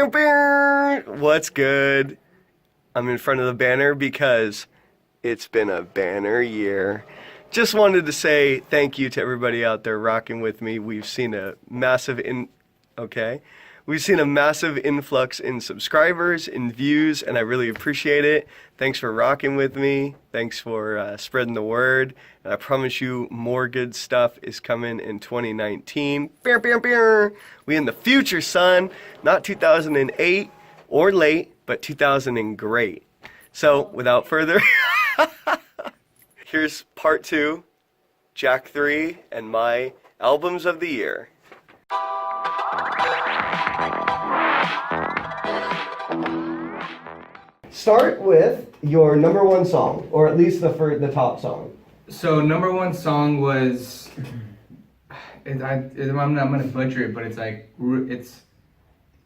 What's good? I'm in front of the banner because it's been a banner year. Just wanted to say thank you to everybody out there rocking with me. We've seen a massive influx in subscribers, in views, and I really appreciate it. Thanks for rocking with me. Thanks for spreading the word. And I promise you more good stuff is coming in 2019. We in the future, son. Not 2008 or late, but 2000 and great. So without further, here's part 2, Jack 3, and my albums of the year. Start with your number one song, or at least the top song. So number one song was, I'm gonna butcher it, but it's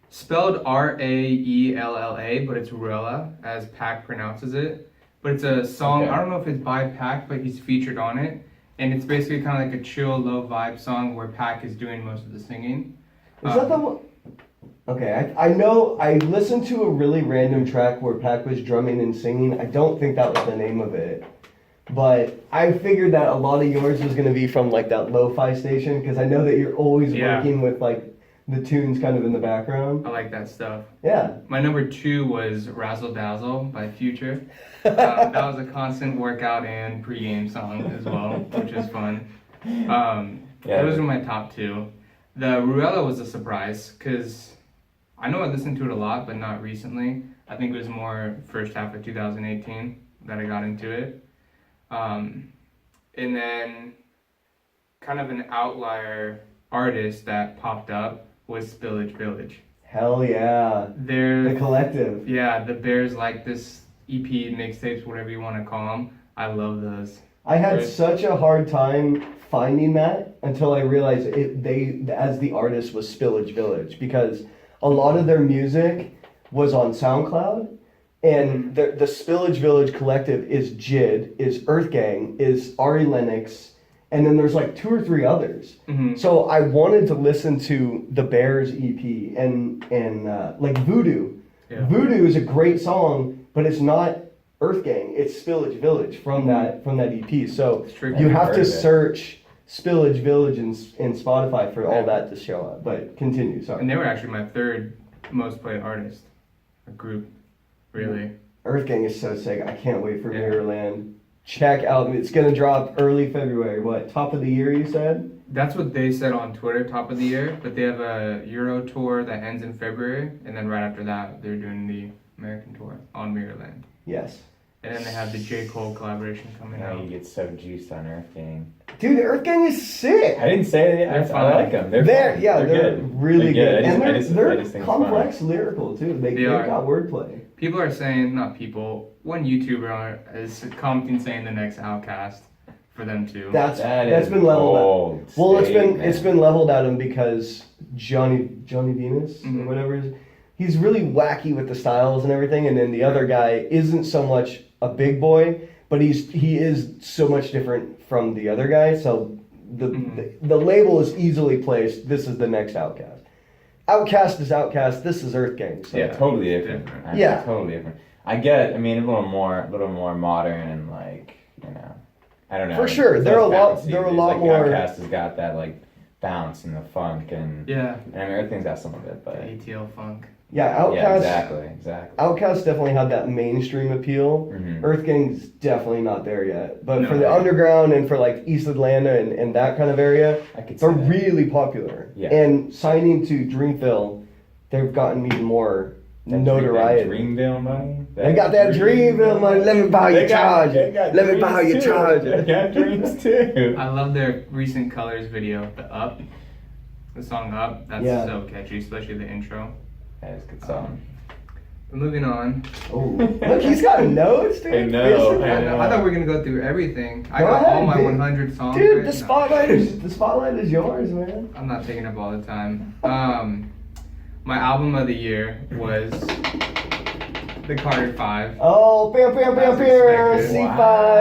spelled R-A-E-L-L-A, but it's Ruella, as Pac pronounces it. But it's a song, okay. I don't know if it's by Pac, but he's featured on it. And it's basically kind of like a chill, low vibe song where Pac is doing most of the singing. Is that the one? Okay, I know, I listened to a really random track where Pac was drumming and singing. I don't think that was the name of it. But I figured that a lot of yours was going to be from like that lo-fi station, because I know that you're always working with like the tunes kind of in the background. I like that stuff. Yeah. My number 2 was Razzle Dazzle by Future. That was a constant workout and pregame song as well, which is fun. Those were my top 2. The Ruella was a surprise, because I know I listened to it a lot, but not recently. I think it was more first half of 2018 that I got into it. And then kind of an outlier artist that popped up was Spillage Village. Hell yeah. The collective. Yeah, the Bears Like This EP, mixtapes, whatever you want to call them. I love those. I had such a hard time finding that until I realized they as the artist was Spillage Village, because a lot of their music was on SoundCloud, and the Spillage Village collective is JID, is Earth Gang, is Ari Lennox, and then there's like 2 or 3 others. Mm-hmm. So I wanted to listen to the Bears EP and like Voodoo. Yeah. Voodoo is a great song, but it's not Earth Gang, it's Spillage Village from that EP. So you have to search Spillage Village in Spotify for all that to show up. But continue, sorry. And they were actually my 3rd most played artist, a group, really. Earth Gang is so sick. I can't wait for Mirrorland. Check out, it's gonna drop early February. What, top of the year you said? That's what they said on Twitter, top of the year. But they have a Euro tour that ends in February, and then right after that, they're doing the American tour on Mirrorland. Yes. And then they have the J. Cole collaboration coming out. You get so juiced on Earth Gang. Dude, Earth Gang is sick. I didn't say it. I like them. They're good. Really good. And they're think complex lyrical too. They got wordplay. People are saying, not people, one YouTuber is commenting saying the next Outkast for them too. That's been leveled at. Well, it's been leveled at him because Johnny Venus or whatever it is. He's really wacky with the styles and everything, and then the other guy isn't so much a big boy, but he is so much different from the other guy. So the label is easily placed. This is the next Outkast. Outkast is Outkast. This is Earth Gang. So. Yeah, totally different. Totally different. A little more modern and like, I don't know. For sure, they're a lot more. Outkast has got that like bounce and the funk and everything's got some of it, but ATL funk. Yeah, Outkast. Yeah, exactly. Outkast definitely had that mainstream appeal. Mm-hmm. Earth Gang's definitely not there yet. But for the underground and for like East Atlanta and that kind of area, they're really popular. Yeah. And signing to Dreamville, they've gotten even more notoriety. Dreamville money? They got that Dreamville money. Let me buy your charger. Let me buy your charger. They got dreams too. I love their recent Colors video, the Up. The song Up. That's so catchy, especially the intro. That is a good song. But moving on. Oh, look, he's got notes, dude. I know. I thought we were gonna go through everything. I got all my 100 songs. Dude, the spotlight is yours, man. I'm not taking up all the time. My album of the year was the Carter 5. Oh, C5.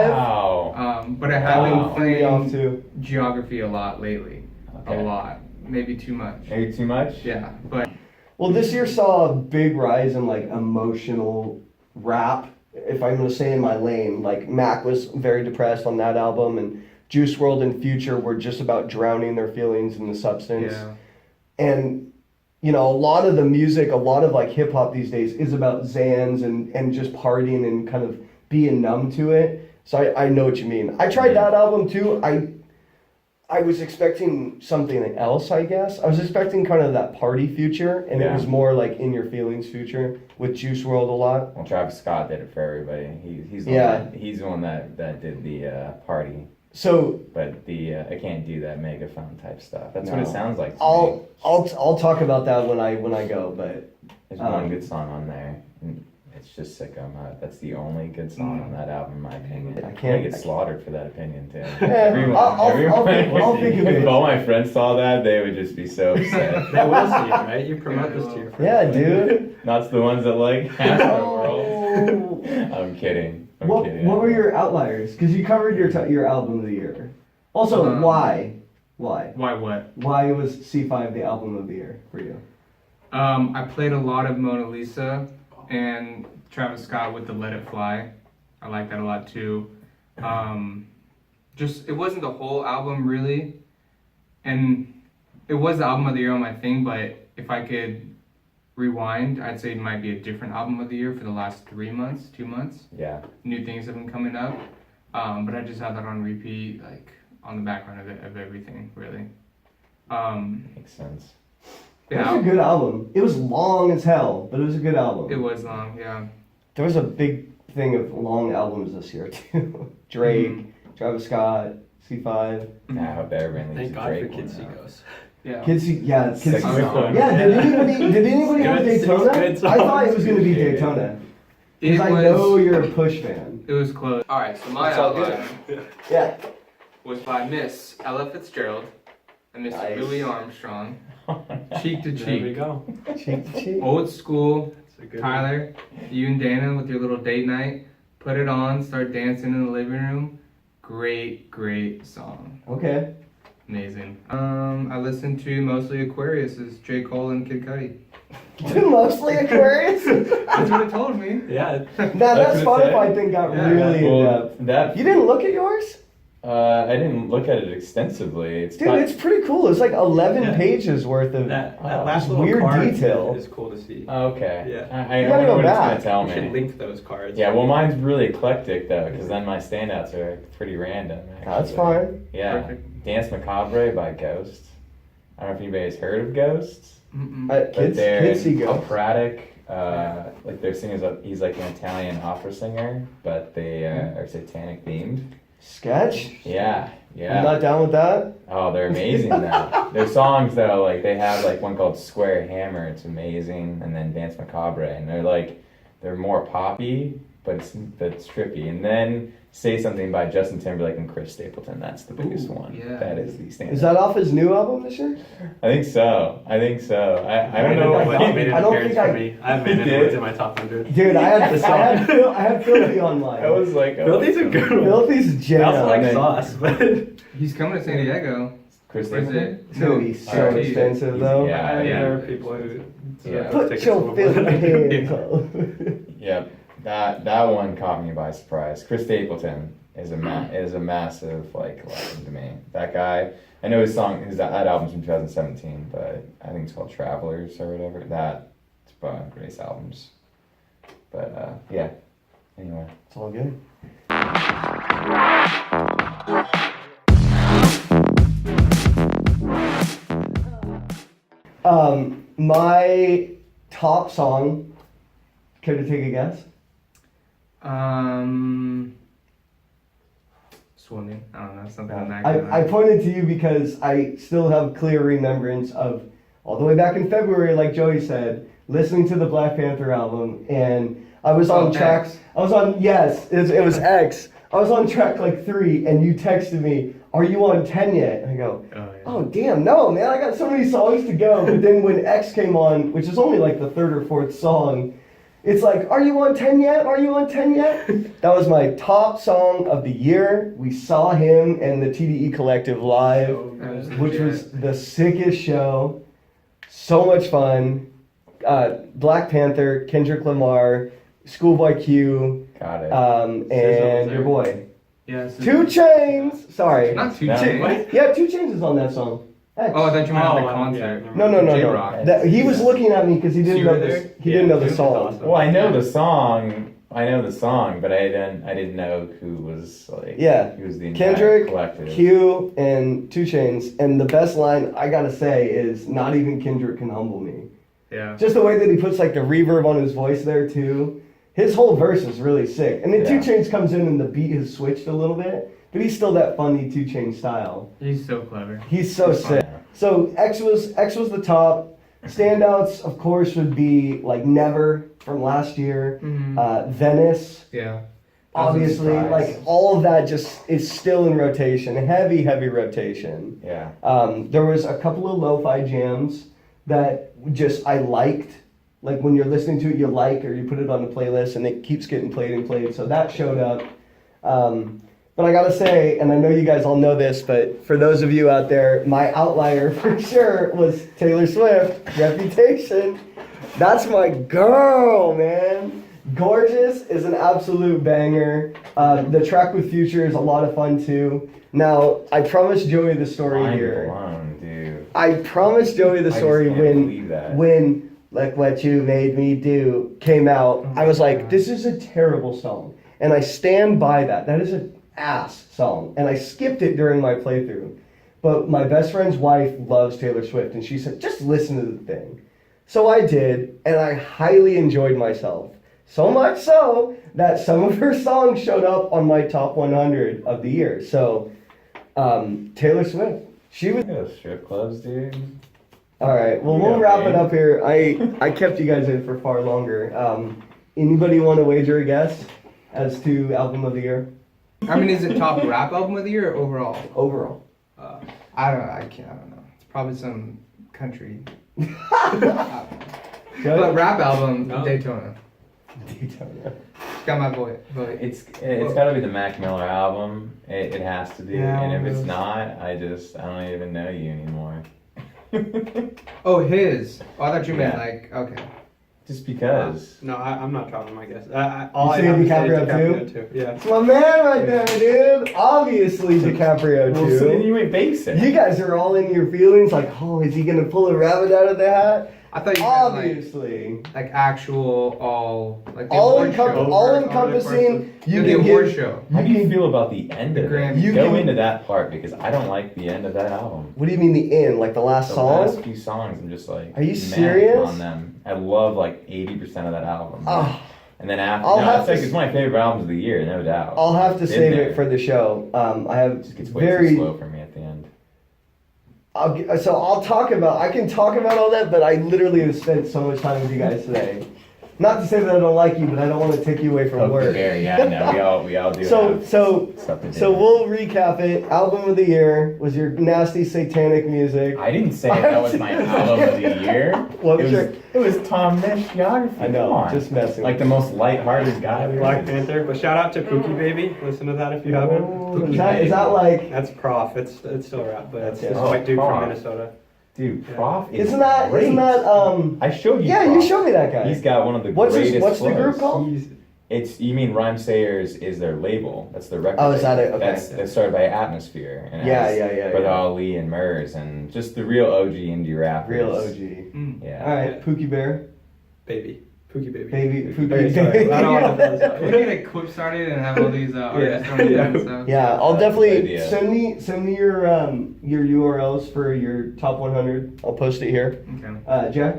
Wow. But I have been playing Geography a lot lately. Okay. A lot. Maybe too much. Maybe too much? Yeah, but Well, this year saw a big rise in like emotional rap. If I'm gonna say in my lane, like Mac was very depressed on that album, and Juice WRLD and Future were just about drowning their feelings in the substance. Yeah. And you know, a lot of the music, a lot of like hip hop these days is about Xans and just partying and kind of being numb to it. So I know what you mean. I tried that album too. I was expecting something else, I guess. I was expecting kind of that party Future, and it was more like in your feelings Future with Juice WRLD a lot. Well, Travis Scott did it for everybody. He's the one that did the party. So, but I can't do that megaphone type stuff. That's what it sounds like. I'll talk about that when I go. But there's one good song on there. It's just Sicko Mode. That's the only good song on that album, in my opinion. I can't get slaughtered for that opinion too. I'll think of it. If all my friends saw that, they would just be so upset. They will see it, right? You promote this to your friends. Yeah, dude. Not the ones that like World. I'm kidding. What were your outliers? Because you covered your album of the year. Also, why? Why what? Why was C5 the album of the year for you? I played a lot of Mona Lisa and Travis Scott with the Let It Fly. I like that a lot too. Just it wasn't the whole album really, and it was the album of the year on my thing. But if I could rewind, I'd say it might be a different album of the year for the last 2 months. Yeah. New things have been coming up, but I just have that on repeat, like on the background of everything really. Makes sense. It was a good album. It was long as hell, but it was a good album. It was long, yeah. There was a big thing of long albums this year too. Drake, Travis Scott, C5. I hope everyone leaves Thank a God Drake for Kids See one. Ghost. Yeah. Kids See Song. Yeah, did anybody have Good, Daytona? good I thought it was songs. gonna be Daytona. Because I was, know you're a Push fan. It was close. Alright, so my It's all outline Yeah. was by Miss Ella Fitzgerald and Mr. Nice. Louis Armstrong. Cheek to There we cheek. go. Cheek to cheek. Old school. That's a good Tyler, you and Dana with your little date night. Put it on, start dancing in the living room. Great song. Okay. Amazing. I listened to mostly Aquarius's J. Cole and Kid Cudi. Mostly Aquarius? That's what it told me. one. Yeah. That That's what it Spotify said. thing got Yeah. really in Well, depth. You didn't look at yours? I didn't look at it extensively. Dude, it's pretty cool. It's like 11 Yeah. pages worth of That just last little weird card detail. is cool to see. Okay. Yeah. I You gotta wonder go what it's back. gonna tell You should me. link those cards. Yeah, well, mine's really eclectic though, because then my standouts are pretty random. That's actually. fine. Yeah. Perfect. Dance Macabre by Ghost. I don't know if anybody's heard of Ghost. Mm-mm. But Kids they're see ghosts. operatic. Like their singer's he's like an Italian opera singer, but they are satanic themed. Sketch? Yeah, I'm yeah. not down with that. Oh, they're amazing though. Their songs though, like they have like one called Square Hammer. It's amazing, and then Dance Macabre, and they're more poppy, but it's trippy. And then Say Something by Justin Timberlake and Chris Stapleton. That's the biggest one. yeah. That is the standout. Is that off his new album this year? I think so. I don't I know. I don't- made an I don't appearance think for me. I have made Did? it words in my top 100. Dude, I had The song. I had Filthy online. I was like, Filthy's a good one. Filthy's jam. I also like man. Sauce, but He's coming to San Diego. Chris Where's Stapleton. it? It's gonna be so Alright. expensive though. Yeah, there are people who Yeah. Put tickets your will- filthy hands Yeah. up. Yep, that one caught me by surprise. Chris Stapleton is a massive legend to me. That guy, I know that album's from 2017, but I think it's called Travelers or whatever. It's one of Grace albums. But yeah. Anyway, It's all good. My top song. Care to take a guess? Swimming. I don't know, something in that I pointed to you because I still have clear remembrance of all the way back in February, like Joey said, listening to the Black Panther album, and I was on track. X. I was on it was X. I was on track like 3, and you texted me, "Are you on 10 yet?" And I go, "Oh damn, no, man! I got so many songs to go." But then when X came on, which is only like the 3rd or 4th song, it's like, "Are you on 10 yet? Are you on 10 yet?" That was my top song of the year. We saw him and the TDE Collective live, which was the sickest show. So much fun. Black Panther, Kendrick Lamar, Schoolboy Q, Got it. and there. your boy. Yeah. So 2 Chainz. Sorry. Not 2 No. Chainz. Yeah, 2 Chainz is on that song. X. Oh, I thought you meant at the Oh, concert. yeah. No. J-Rock. He was looking at me because he didn't You know were this. there? He Yeah, didn't know the it was song. awesome. Well, I know the song. But I didn't know who was like. Yeah. Who was the entire Kendrick, collective. Q, and 2 Chainz. And the best line I gotta say is, "Not even Kendrick can humble me." Yeah. Just the way that he puts like the reverb on his voice there too. His whole verse is really sick. And then Yeah. 2 Chainz comes in and the beat has switched a little bit, but he's still that funny 2 Chainz style. He's so clever. He's so sick. So X was the top. Standouts, of course, would be like Never from last year, Venice. Yeah. Obviously, surprise. like all of that just is still in rotation, heavy rotation. Yeah. There was a couple of lo-fi jams that just I liked. Like when you're listening to it, you like, or you put it on the playlist, and it keeps getting played. So that showed up. But I gotta say, and I know you guys all know this, but for those of you out there, my outlier for sure was Taylor Swift, Reputation. That's my girl, man. Gorgeous is an absolute banger. The track with Future is a lot of fun too. Now, I promised Joey the story Mind here. blown, dude. I promised Joey the I just story can't believe that. when Like What You Made Me Do came out. I was like, this is a terrible song. And I stand by that. That is an ass song. And I skipped it during my playthrough. But my best friend's wife loves Taylor Swift, and she said, just listen to the thing. So I did, and I highly enjoyed myself. So much so that some of her songs showed up on my top 100 of the year. So, Taylor Swift. She was... Go strip clubs, dude. All right, well, we'll wrap it up here. I kept you guys in for far longer. Anybody want to wager a guess as to album of the year? I mean, is it top rap album of the year or overall? Overall. I don't know. It's probably some country. Joey? But rap album, No. Daytona. Daytona. Got my vote. It's got to be the Mac Miller album. It has to be. Yeah, and if it's almost. not, I don't even know you anymore. Oh, his. Oh, I thought you meant Yeah. like, okay. Just because. No, I'm not dropping my guess. All You I say have to say is DiCaprio DiCaprio too. Yeah. It's my man right there, dude. Obviously, DiCaprio, Well, so then too. you ain't basic. You guys are all in your feelings like, oh, is he going to pull a rabbit out of the hat? I thought you meant Obviously. like actual like the All award show. encompassing, you the can award give... show. How do you feel about the end The of Grammy. it? You Go can- into that part because I don't like the end of that album. What do you mean the end? Like the last The song? last few songs, I'm just like, Are you meh serious? on them. I love like 80% of that album. Oh, And then after, I'll no, have it's to like s- it's my favorite albums of the year, no doubt. I'll have to Been save there. it for the show. I have It just gets way too very... slow for me at the end. I can talk about all that, but I literally have spent so much time with you guys today. Not to say that I don't like you, but I don't want to take you away from Poke the work. bear, yeah, no, we all do So have stuff to do. so we'll recap it. Album of the year was your nasty satanic music. I didn't say that was my album of the year. What it was was, it was Tom Misch Geography. I know, Come on. just messing. Like the most lighthearted guy we Black Panther. But shout out to Pookie Baby. Listen to that if you haven't. Oh, is that like? That's Prof. It's still rap, but it's Okay. this Oh, white dude Prof. from Minnesota. Dude, Yeah. Prof is Isn't that I showed you. Yeah, Prof. you showed me that guy. He's got one of the What's greatest the group flows. called? It's you mean Rhyme Sayers is their label. That's their record. Oh, is that label. it? Okay. That's started by Atmosphere. And it Yeah, has yeah. Brother Ali and Murs and just the real OG indie rappers. Real OG. Mm. Yeah. All right, Pookie Bear, Baby. Pookie Baby. baby, Pookie Pookie. Sorry, I don't want to Can we get a clip started and have all these artists on it and stuff? Yeah, I'll That's a definitely good idea. send me your URLs for your top 100. I'll post it here. Okay. Jack,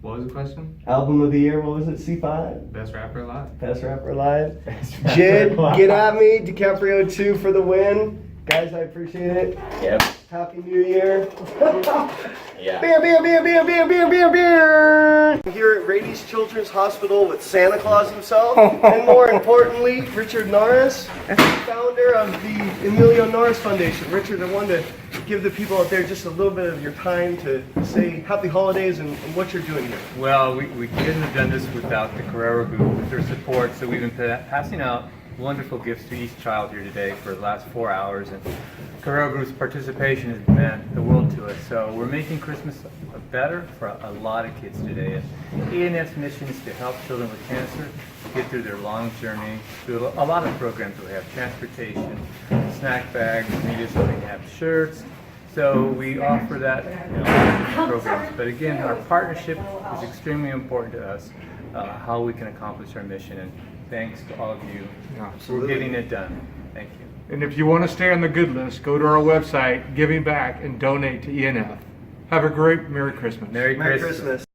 What was the question? album of the year. What was it? C5. Best rapper alive. Best rapper alive. That's Jid, right. get at me. DiCaprio 2 for the win. Guys, I appreciate it. Yep. Happy New Year. Yeah. Beer, beer, beer, beer, beer, beer, beer, beer. Here at Rady's Children's Hospital with Santa Claus himself, and more importantly, Richard Norris, founder of the Emilio Norris Foundation. Richard, I wanted to give the people out there just a little bit of your time to say happy holidays and what you're doing here. Well, we couldn't have done this without the Carrera Group, with their support. So we've been passing out wonderful gifts to each child here today for the last 4 hours. And Carrera Group's participation has meant the world to us. So we're making Christmas better for a lot of kids today. And ENF's mission is to help children with cancer get through their long journey through a lot of programs. We have transportation, snack bags, media, so they have shirts. So we offer that in a lot of different programs. But again, our partnership is extremely important to us, how we can accomplish our mission. And thanks to all of you for getting it done. Thank you. And if you want to stay on the good list, go to our website, Giving Back, and donate to ENF. Have a great Merry Christmas. Merry Christmas.